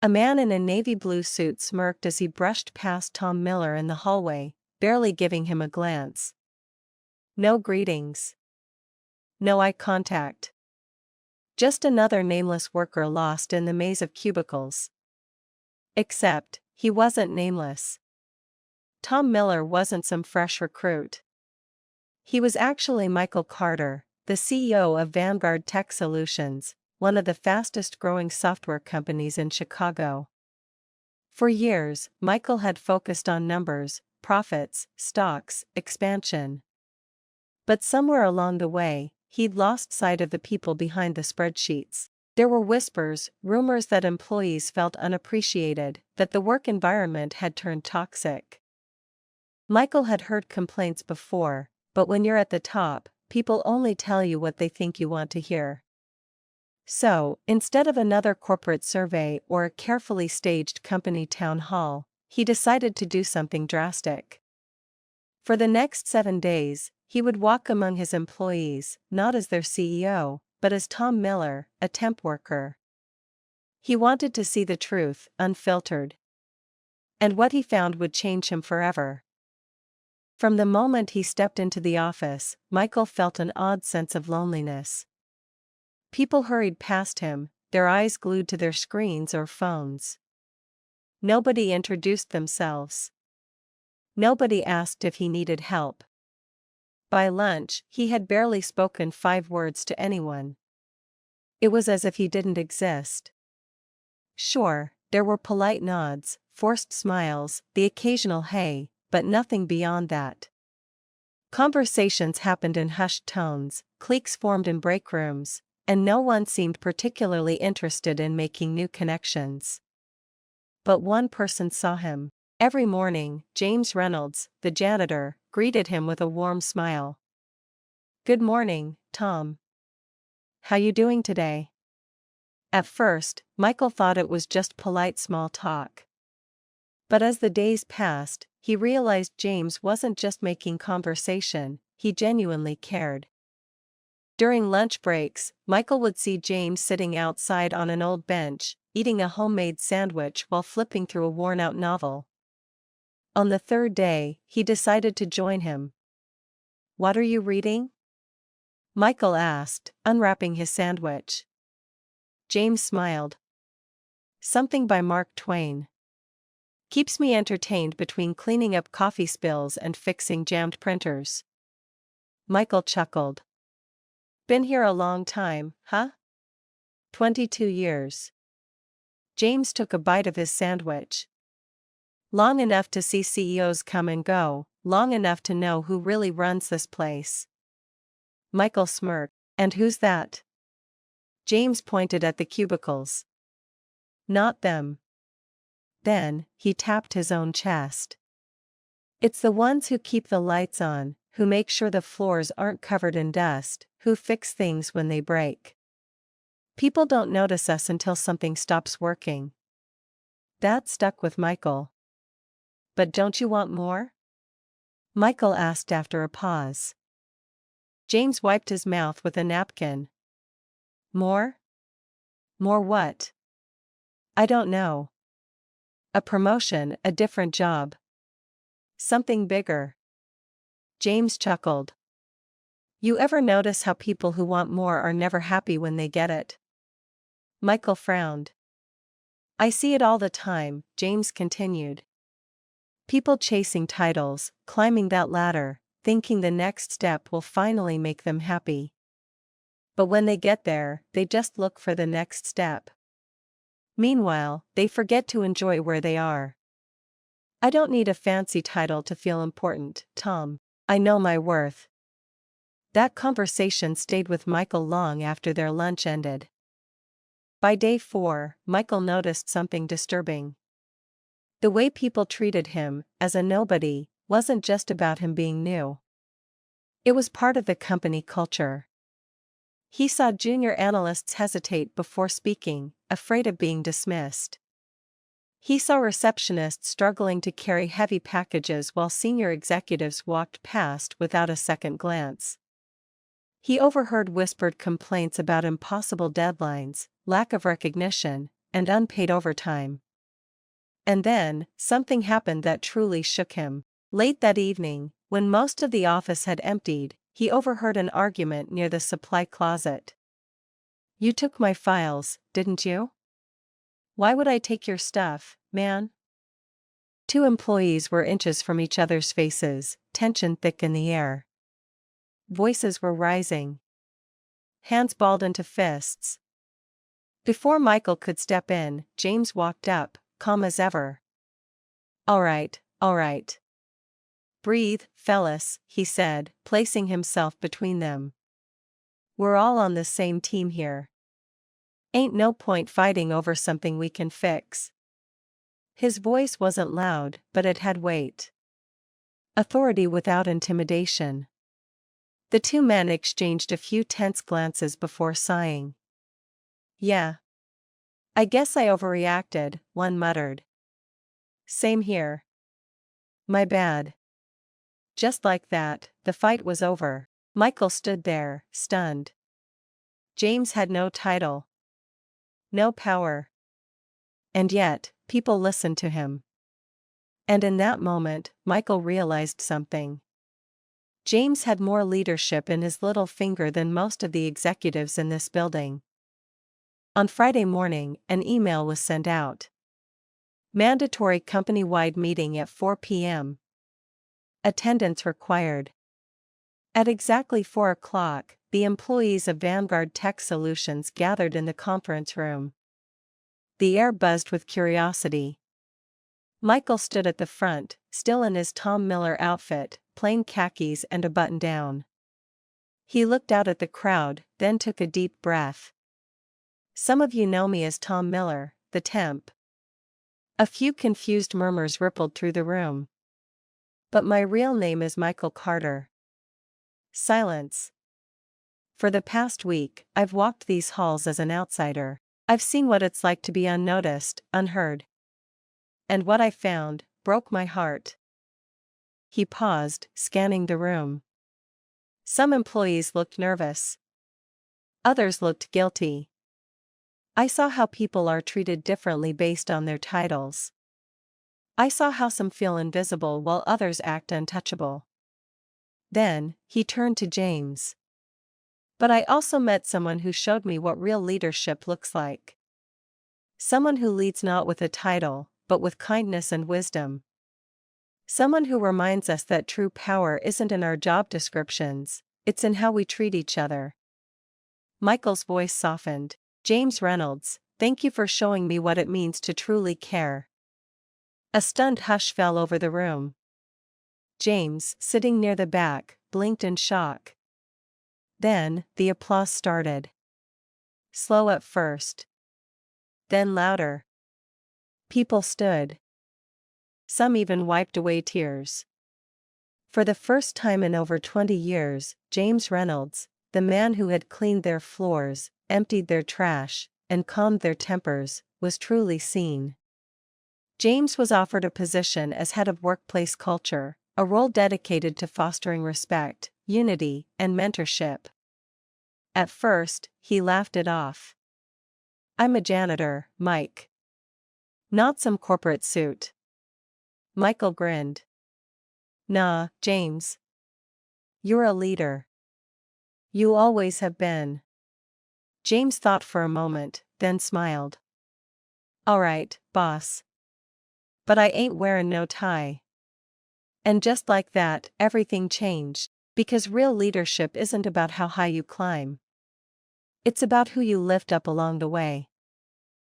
A man in a navy blue suit smirked as he brushed past Tom Miller in the hallway, barely giving him a glance. No greetings. No eye contact. Just another nameless worker lost in the maze of cubicles. Except, he wasn't nameless. Tom Miller wasn't some fresh recruit. He was actually Michael Carter, the CEO of Vanguard Tech Solutions, one of the fastest-growing software companies in Chicago. For years, Michael had focused on numbers, profits, stocks, expansion. But somewhere along the way, he'd lost sight of the people behind the spreadsheets. There were whispers, rumors that employees felt unappreciated, that the work environment had turned toxic. Michael had heard complaints before, but when you're at the top, people only tell you what they think you want to hear. So, instead of another corporate survey or a carefully staged company town hall, he decided to do something drastic. For the next 7 days, he would walk among his employees, not as their CEO, but as Tom Miller, a temp worker. He wanted to see the truth, unfiltered. And what he found would change him forever. From the moment he stepped into the office, Michael felt an odd sense of loneliness. People hurried past him, their eyes glued to their screens or phones. Nobody introduced themselves. Nobody asked if he needed help. By lunch, he had barely spoken 5 words to anyone. It was as if he didn't exist. Sure, there were polite nods, forced smiles, the occasional hey, but nothing beyond that. Conversations happened in hushed tones, cliques formed in break rooms, and no one seemed particularly interested in making new connections. But one person saw him. Every morning, James Reynolds, the janitor, greeted him with a warm smile. "Good morning, Tom. How you doing today?" At first, Michael thought it was just polite small talk. But as the days passed, he realized James wasn't just making conversation, he genuinely cared. During lunch breaks, Michael would see James sitting outside on an old bench, eating a homemade sandwich while flipping through a worn-out novel. On the 3rd day, he decided to join him. "What are you reading?" Michael asked, unwrapping his sandwich. James smiled. "Something by Mark Twain. Keeps me entertained between cleaning up coffee spills and fixing jammed printers." Michael chuckled. "Been here a long time, huh?" 22 years. James took a bite of his sandwich. "Long enough to see CEOs come and go, long enough to know who really runs this place." Michael smirked. "And who's that?" James pointed at the cubicles. "Not them." Then, he tapped his own chest. "It's the ones who keep the lights on, who make sure the floors aren't covered in dust, who fix things when they break. People don't notice us until something stops working." That stuck with Michael. "But don't you want more?" Michael asked after a pause. James wiped his mouth with a napkin. "More? More what?" "I don't know. A promotion, a different job. Something bigger." James chuckled. "You ever notice how people who want more are never happy when they get it?" Michael frowned. "I see it all the time," James continued. "People chasing titles, climbing that ladder, thinking the next step will finally make them happy. But when they get there, they just look for the next step. Meanwhile, they forget to enjoy where they are." "I don't need a fancy title to feel important, Tom. I know my worth." That conversation stayed with Michael long after their lunch ended. By day 4, Michael noticed something disturbing. The way people treated him, as a nobody, wasn't just about him being new. It was part of the company culture. He saw junior analysts hesitate before speaking, afraid of being dismissed. He saw receptionists struggling to carry heavy packages while senior executives walked past without a second glance. He overheard whispered complaints about impossible deadlines, lack of recognition, and unpaid overtime. And then, something happened that truly shook him. Late that evening, when most of the office had emptied, he overheard an argument near the supply closet. "You took my files, didn't you?" "Why would I take your stuff, man?" Two employees were inches from each other's faces, tension thick in the air. Voices were rising. Hands balled into fists. Before Michael could step in, James walked up, calm as ever. All right. "Breathe, fellas," he said, placing himself between them. "We're all on the same team here. Ain't no point fighting over something we can fix." His voice wasn't loud, but it had weight. Authority without intimidation. The two men exchanged a few tense glances before sighing. "Yeah. I guess I overreacted," one muttered. "Same here. My bad." Just like that, the fight was over. Michael stood there, stunned. James had no title. No power. And yet, people listened to him. And in that moment, Michael realized something. James had more leadership in his little finger than most of the executives in this building. On Friday morning, an email was sent out. Mandatory company-wide meeting at 4 p.m. Attendance required. At exactly 4 o'clock, the employees of Vanguard Tech Solutions gathered in the conference room. The air buzzed with curiosity. Michael stood at the front, still in his Tom Miller outfit, plain khakis and a button-down. He looked out at the crowd, then took a deep breath. "Some of you know me as Tom Miller, the temp." A few confused murmurs rippled through the room. "But my real name is Michael Carter." Silence. "For the past week, I've walked these halls as an outsider. I've seen what it's like to be unnoticed, unheard. And what I found broke my heart." He paused, scanning the room. Some employees looked nervous. Others looked guilty. "I saw how people are treated differently based on their titles. I saw how some feel invisible while others act untouchable." Then, he turned to James. "But I also met someone who showed me what real leadership looks like. Someone who leads not with a title, but with kindness and wisdom. Someone who reminds us that true power isn't in our job descriptions, it's in how we treat each other." Michael's voice softened. "James Reynolds, thank you for showing me what it means to truly care." A stunned hush fell over the room. James, sitting near the back, blinked in shock. Then, the applause started. Slow at first. Then louder. People stood. Some even wiped away tears. For the first time in over 20 years, James Reynolds, the man who had cleaned their floors, emptied their trash, and calmed their tempers, was truly seen. James was offered a position as head of workplace culture, a role dedicated to fostering respect, unity, and mentorship. At first, he laughed it off. "I'm a janitor, Mike. Not some corporate suit." Michael grinned. "Nah, James. You're a leader. You always have been." James thought for a moment, then smiled. "All right, boss. But I ain't wearing no tie." And just like that, everything changed, because real leadership isn't about how high you climb. It's about who you lift up along the way.